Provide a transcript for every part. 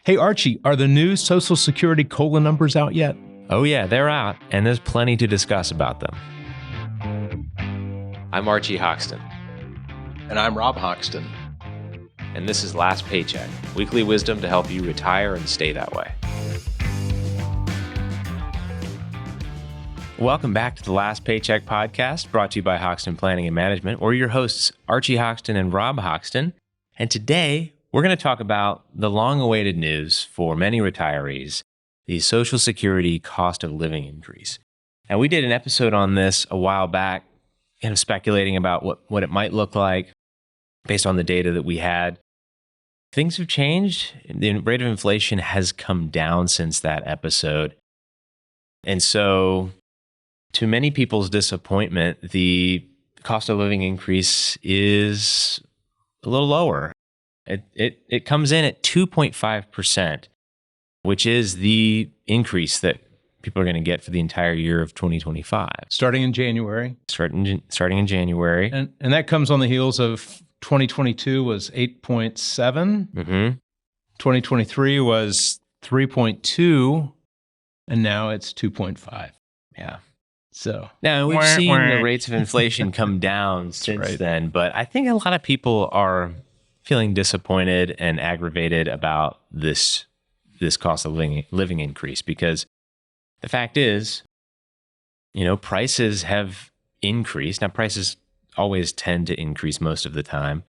Hey, Archie, are the new Social Security COLA numbers out yet? Oh yeah, they're out, and there's plenty to discuss about them. I'm Archie Hoxton. And I'm Rob Hoxton. And this is Last Paycheck, weekly wisdom to help you retire and stay that way. Welcome back to the Last Paycheck Podcast, brought to you by Hoxton Planning and Management. We're your hosts, Archie Hoxton and Rob Hoxton. And today, we're going to talk about the long-awaited news for many retirees, the Social Security cost of living increase. And we did an episode on this a while back, kind of speculating about what it might look like based on the data that we had. Things have changed. The rate of inflation has come down since that episode. And so, to many people's disappointment, the cost of living increase is a little lower. It comes in at 2.5%, which is the increase that people are going to get for the entire year of 2025. Starting in January. Starting in January. And that comes on the heels of 2022 was 8.7. Mm-hmm. 2023 was 3.2. And now it's 2.5. Yeah. So now we've seen the rates of inflation come down since then, but I think a lot of people are feeling disappointed and aggravated about this cost of living increase, because the fact is, prices have increased. Now, prices always tend to increase most of the time,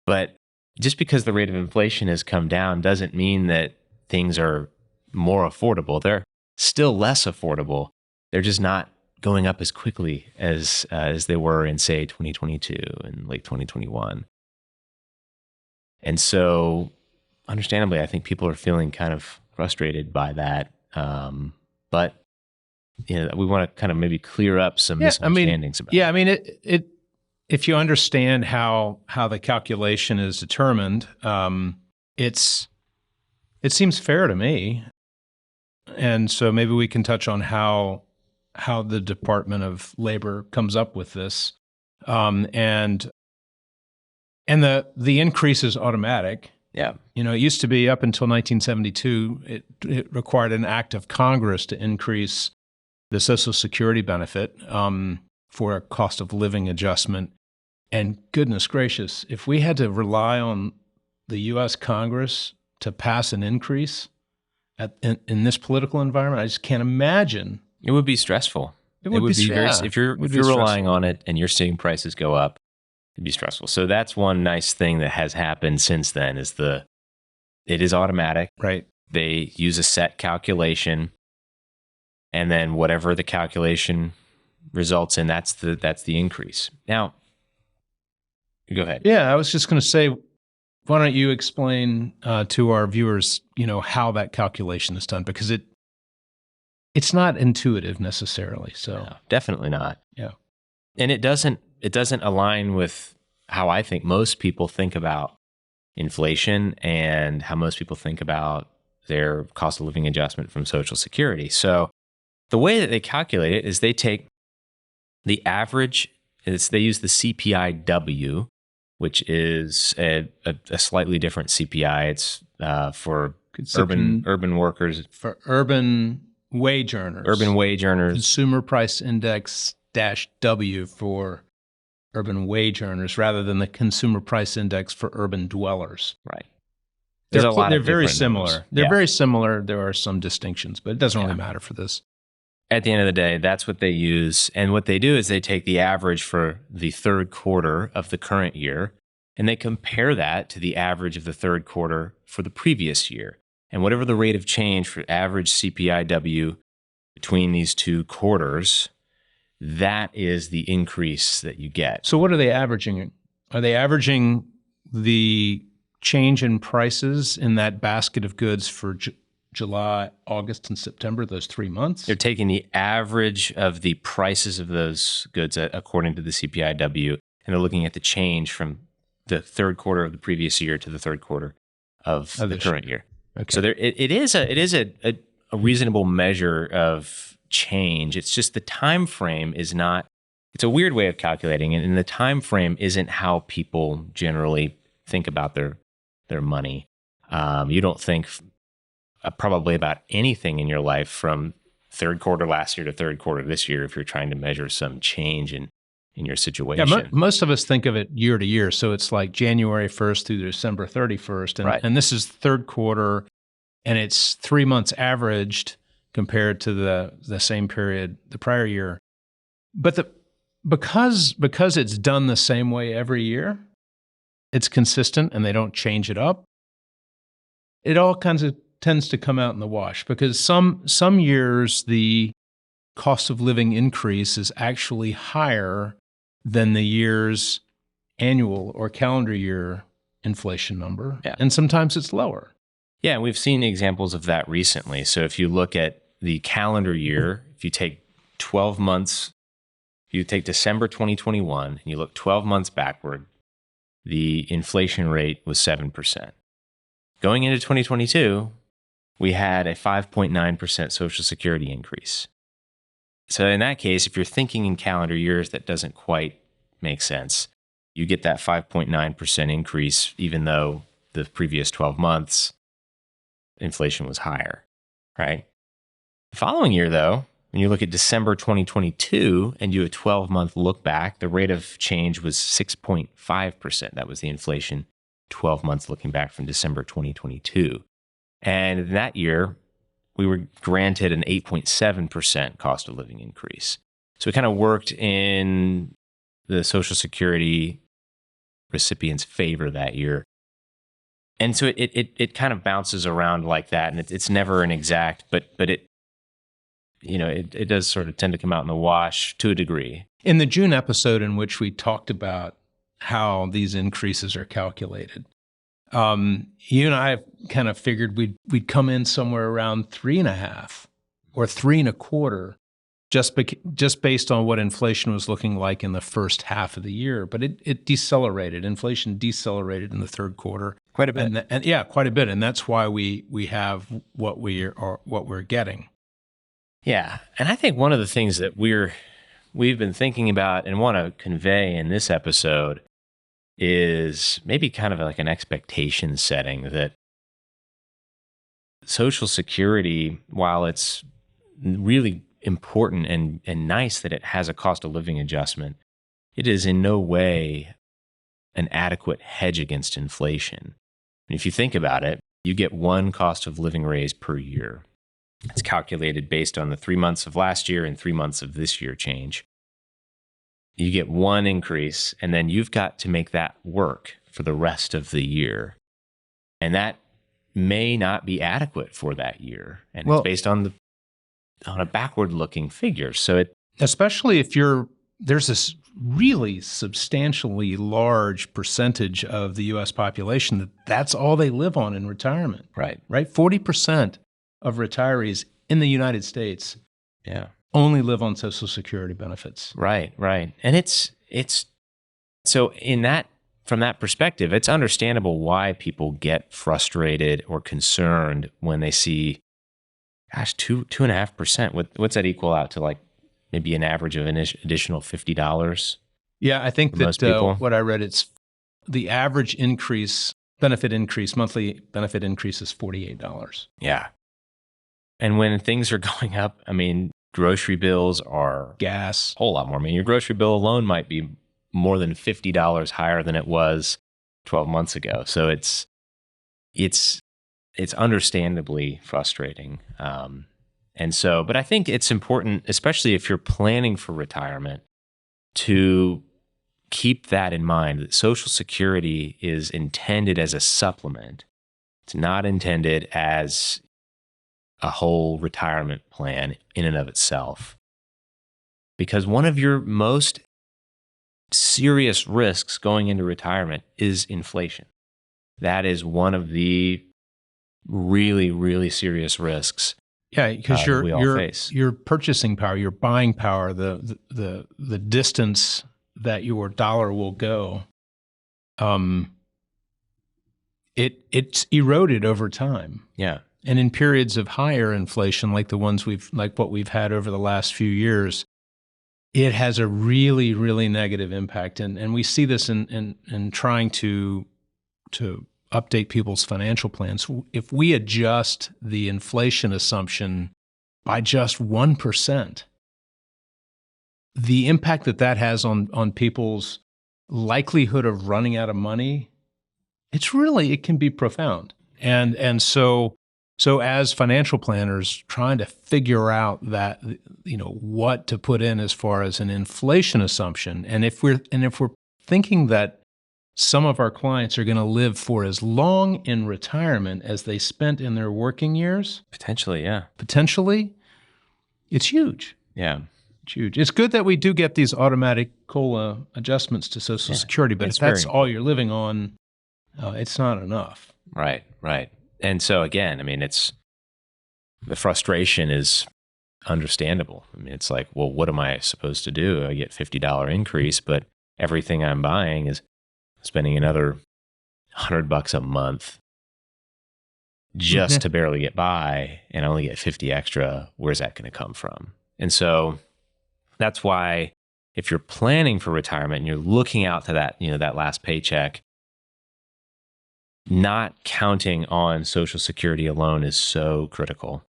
but just because the rate of inflation has come down doesn't mean that things are more affordable. They're still less affordable. They're just not going up as quickly as they were in, say, 2022 and late 2021. And so, understandably, I think people are feeling kind of frustrated by that. But we want to kind of maybe clear up some misunderstandings about it. Yeah, I mean, it if you understand how the calculation is determined, it seems fair to me. And so maybe we can touch on how the Department of Labor comes up with this, and the increase is automatic. Yeah. It used to be up until 1972, it required an act of Congress to increase the Social Security benefit for a cost of living adjustment. And goodness gracious, if we had to rely on the U.S. Congress to pass an increase in this political environment, I just can't imagine. It would be stressful. It would be very, if you're relying on it and you're seeing prices go up, it'd be stressful. So that's one nice thing that has happened since then is it is automatic. Right. They use a set calculation, and then whatever the calculation results in, that's the increase. Now, go ahead. Yeah, I was just going to say, why don't you explain to our viewers, how that calculation is done, because it's not intuitive necessarily. So No, definitely not. Yeah. And it doesn't align with how I think most people think about inflation and how most people think about their cost of living adjustment from Social Security. So the way that they calculate it is they take the average, they use the CPIW, which is a slightly different CPI. It's for urban workers. For urban wage earners. Urban wage earners. Consumer Price Index -W for urban wage earners, rather than the Consumer Price Index for urban dwellers. Right. They're very similar. Numbers. They're very similar. There are some distinctions, but it doesn't really matter for this. At the end of the day, that's what they use. And what they do is they take the average for the third quarter of the current year, and they compare that to the average of the third quarter for the previous year. And whatever the rate of change for average CPIW between these two quarters, that is the increase that you get. So what are they averaging? Are they averaging the change in prices in that basket of goods for July, August, and September, those 3 months? They're taking the average of the prices of those goods according to the CPIW, and they're looking at the change from the third quarter of the previous year to the third quarter of the current year. Okay. So it is a reasonable measure of change. It's just the time frame is not. It's a weird way of calculating it, and the time frame isn't how people generally think about their money. You don't think probably about anything in your life from third quarter last year to third quarter this year, if you're trying to measure some change in your situation. Yeah, most of us think of it year to year. So it's like January 1st through December 31st. And, Right. and this is third quarter, and it's 3 months averaged compared to the same period the prior year. But because it's done the same way every year, it's consistent and they don't change it up, it all kinds of tends to come out in the wash, because some years the cost of living increase is actually higher than the year's annual or calendar year inflation number. Yeah. And sometimes it's lower. Yeah, we've seen examples of that recently. So if you look at the calendar year, if you take 12 months, you take December 2021 and you look 12 months backward, the inflation rate was 7%. Going into 2022, we had a 5.9% Social Security increase. So in that case, if you're thinking in calendar years, that doesn't quite make sense. You get that 5.9% increase, even though the previous 12 months, inflation was higher, right? The following year, though, when you look at December 2022 and do a 12-month look back, the rate of change was 6.5%. That was the inflation 12 months looking back from December 2022. And in that year, we were granted an 8.7% cost of living increase. So it kind of worked in the Social Security recipients' favor that year. And so it kind of bounces around like that, and it's never an exact, but it does sort of tend to come out in the wash to a degree. In the June episode in which we talked about how these increases are calculated, you and I kind of figured we'd come in somewhere around 3.5 or 3.25, just based on what inflation was looking like in the first half of the year. But it decelerated. Inflation decelerated in the third quarter Quite a bit. and yeah, quite a bit. And that's why we have what we're getting. Yeah, and I think one of the things that we've been thinking about and want to convey in this episode is maybe kind of like an expectation setting that Social Security, while it's really important and nice that it has a cost of living adjustment, it is in no way an adequate hedge against inflation. And if you think about it, you get one cost of living raise per year. It's calculated based on the 3 months of last year and 3 months of this year change. You get one increase, and then you've got to make that work for the rest of the year. And that may not be adequate for that year. And it's based on a backward-looking figure. So especially if there's this really substantially large percentage of the U.S. population that's all they live on in retirement. Right. 40% of retirees in the United States only live on Social Security benefits. Right. And it's so from that perspective, it's understandable why people get frustrated or concerned when they see, 2.5%. What's that equal out to, like maybe an average of an additional $50? Yeah, I think that what I read, it's the average monthly benefit increase is $48. Yeah. And when things are going up, I mean, grocery bills are gas, a whole lot more. I mean, your grocery bill alone might be more than $50 higher than it was 12 months ago. So it's understandably frustrating. But I think it's important, especially if you're planning for retirement, to keep that in mind, that Social Security is intended as a supplement. It's not intended as a whole retirement plan in and of itself. Because one of your most serious risks going into retirement is inflation. That is one of the really, really serious risks. Yeah, because your purchasing power, your buying power, the distance that your dollar will go, it's eroded over time. Yeah. And in periods of higher inflation, like what we've had over the last few years, it has a really, really negative impact. And we see this in trying to update people's financial plans. If we adjust the inflation assumption by just 1%, the impact that has on people's likelihood of running out of money, it can be profound. And so as financial planners trying to figure out that, what to put in as far as an inflation assumption, and if we're thinking that some of our clients are going to live for as long in retirement as they spent in their working years, potentially, it's huge. Yeah. It's huge. It's good that we do get these automatic COLA adjustments to Social Security, but if that's all you're living on, it's not enough. Right. And so again, the frustration is understandable. It's like, well, what am I supposed to do? I get $50 increase, but everything I'm buying is spending another $100 a month just to barely get by, and I only get 50 extra. Where's that going to come from? And so that's why if you're planning for retirement and you're looking out to that, that last paycheck, not counting on Social Security alone is so critical.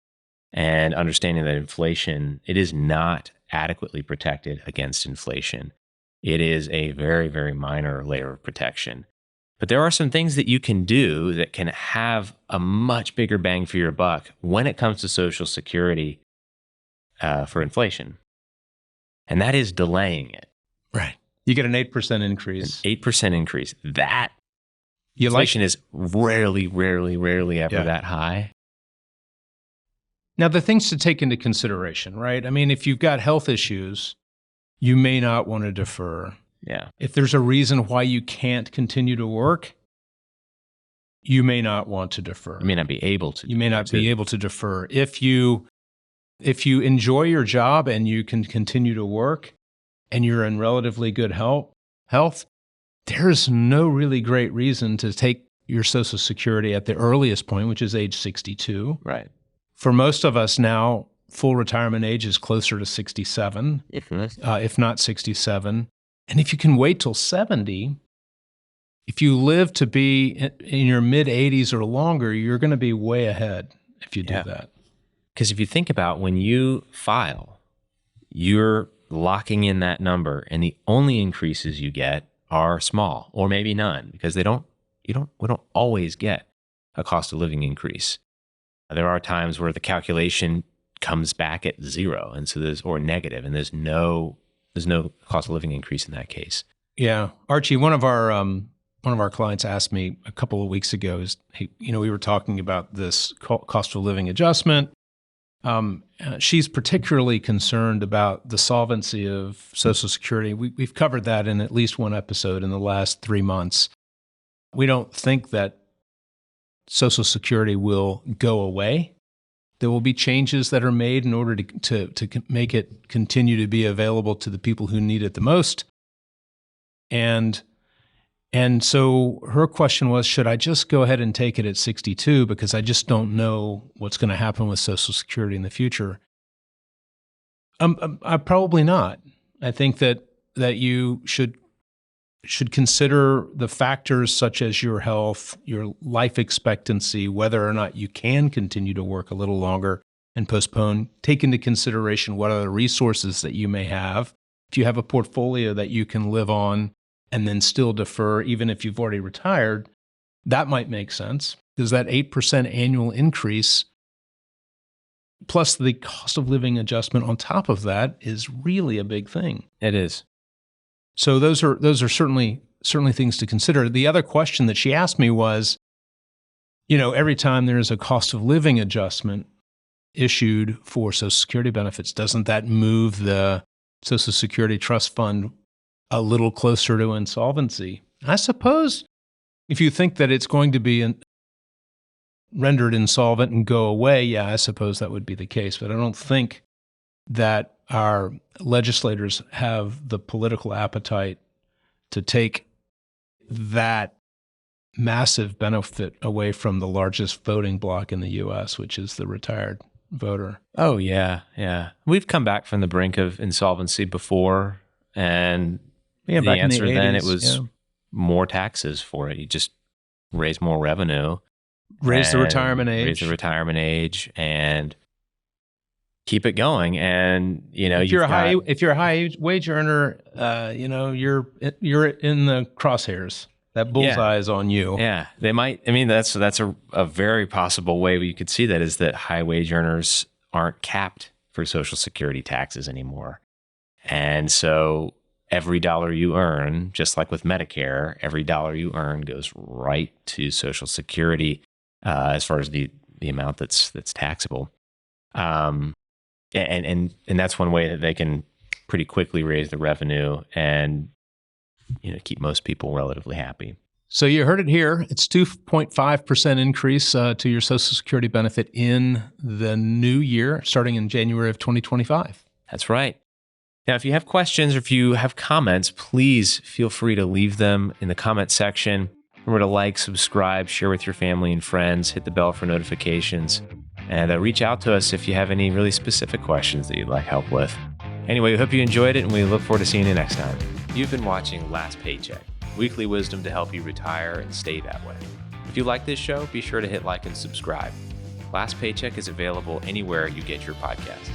And understanding that inflation, it is not adequately protected against inflation. It is a very, very minor layer of protection. But there are some things that you can do that can have a much bigger bang for your buck when it comes to Social Security for inflation. And that is delaying it. Right. You get an 8% increase. An 8% increase. That inflation is rarely ever that high. Now, the things to take into consideration, right? If you've got health issues, you may not want to defer. Yeah. If there's a reason why you can't continue to work, you may not want to defer. You may not be able to. You may not be able to defer. If you enjoy your job and you can continue to work and you're in relatively good health, there's no really great reason to take your Social Security at the earliest point, which is age 62. Right. For most of us now, full retirement age is closer to 67, if not 67. And if you can wait till 70, if you live to be in your mid-80s or longer, you're going to be way ahead if you do that. Because if you think about when you file, you're locking in that number, and the only increases you get are small or maybe none, because we don't always get a cost of living increase. There are times where the calculation comes back at zero, and so or negative, and there's no cost of living increase in that case. Yeah, Archie, one of our clients asked me a couple of weeks ago, we were talking about this cost of living adjustment. She's particularly concerned about the solvency of Social Security. We've covered that in at least one episode in the last 3 months. We don't think that Social Security will go away. There will be changes that are made in order to make it continue to be available to the people who need it the most. And so her question was, should I just go ahead and take it at 62 because I just don't know what's going to happen with Social Security in the future? Probably not. I think that you should consider the factors such as your health, your life expectancy, whether or not you can continue to work a little longer and postpone. Take into consideration what other resources that you may have. If you have a portfolio that you can live on and then still defer, even if you've already retired, that might make sense, because that 8% annual increase plus the cost of living adjustment on top of that is really a big thing. It is. So those are certainly things to consider. The other question that she asked me was, every time there's a cost of living adjustment issued for Social Security benefits, doesn't that move the Social Security Trust Fund a little closer to insolvency? I suppose if you think that it's going to be rendered insolvent and go away, yeah, I suppose that would be the case. But I don't think that our legislators have the political appetite to take that massive benefit away from the largest voting bloc in the U.S., which is the retired voter. Oh, yeah. We've come back from the brink of insolvency before, and the answer then, it was more taxes for it. raise more revenue, raise the retirement age, and keep it going. And if you're a high wage earner, you're in the crosshairs. That bullseye is on you. Yeah, they might. I mean, that's a very possible way you could see that, is that high wage earners aren't capped for Social Security taxes anymore, and so every dollar you earn, just like with Medicare, every dollar you earn goes right to Social Security as far as the amount that's taxable. And that's one way that they can pretty quickly raise the revenue and keep most people relatively happy. So you heard it here. It's 2.5% increase to your Social Security benefit in the new year, starting in January of 2025. That's right. Now, if you have questions or if you have comments, please feel free to leave them in the comment section. Remember to like, subscribe, share with your family and friends, hit the bell for notifications, and reach out to us if you have any really specific questions that you'd like help with. Anyway, we hope you enjoyed it, and we look forward to seeing you next time. You've been watching Last Paycheck, weekly wisdom to help you retire and stay that way. If you like this show, be sure to hit like and subscribe. Last Paycheck is available anywhere you get your podcasts.